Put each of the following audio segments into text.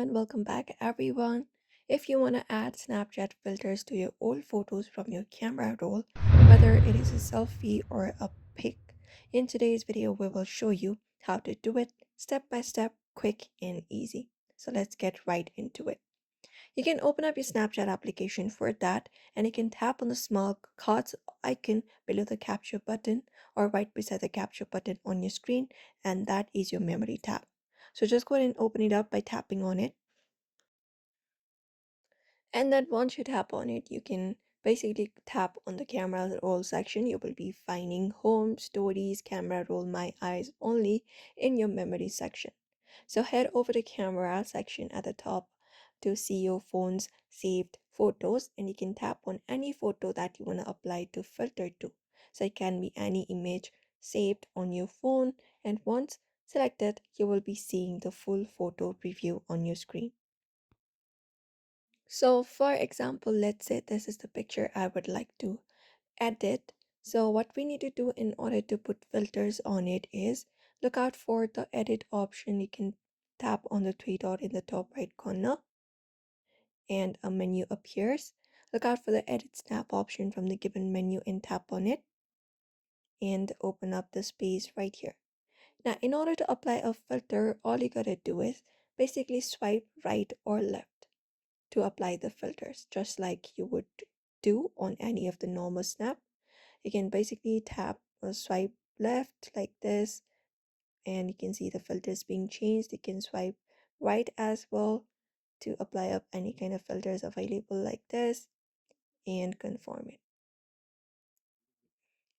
and welcome back everyone. If you want to add Snapchat filters to your old photos from your camera roll, whether it is a selfie or a pic, in today's video we will show you how to do it step by step, quick and easy. So let's get right into it. You can open up your Snapchat application for that and you can tap on the small cards icon below the capture button or right beside the capture button on your screen, and that is your memory tab. So just go ahead and open it up by tapping on it. And then once you tap on it, you can basically tap on the camera roll section. You will be finding home, stories, camera roll, my eyes only in your memory section. So head over to camera section at the top to see your phone's saved photos, and you can tap on any photo that you want to apply to filter to. So it can be any image saved on your phone, and once selected, you will be seeing the full photo preview on your screen. So for example, let's say this is the picture I would like to edit. So what we need to do in order to put filters on it is look out for the edit option. You can tap on the three dot in the top right corner and a menu appears. Look out for the edit snap option from the given menu and tap on it and open up the space right here. Now in order to apply a filter, all you gotta do is basically swipe right or left to apply the filters, just like you would do on any of the normal snap. You can basically tap or swipe left like this, and you can see the filters being changed. You can swipe right as well to apply up any kind of filters available like this and confirm it.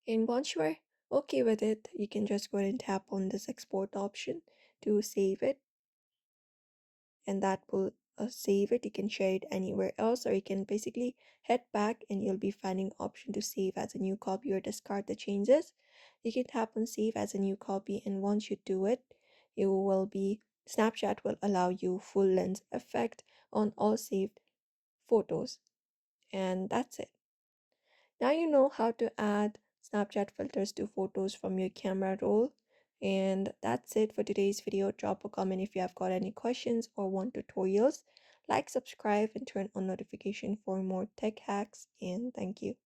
And once you are okay with it, you can just go ahead and tap on this export option to save it, and that will save it. You can share it anywhere else, or you can basically head back and you'll be finding option to save as a new copy or discard the changes. You can tap on save as a new copy, and once you do it, you will be Snapchat will allow you full lens effect on all saved photos, and that's it. Now you know how to add Snapchat filters to photos from your camera roll. And that's it for today's video. Drop a comment if you have got any questions or want tutorials. Like, subscribe, and turn on notification for more tech hacks. And thank you.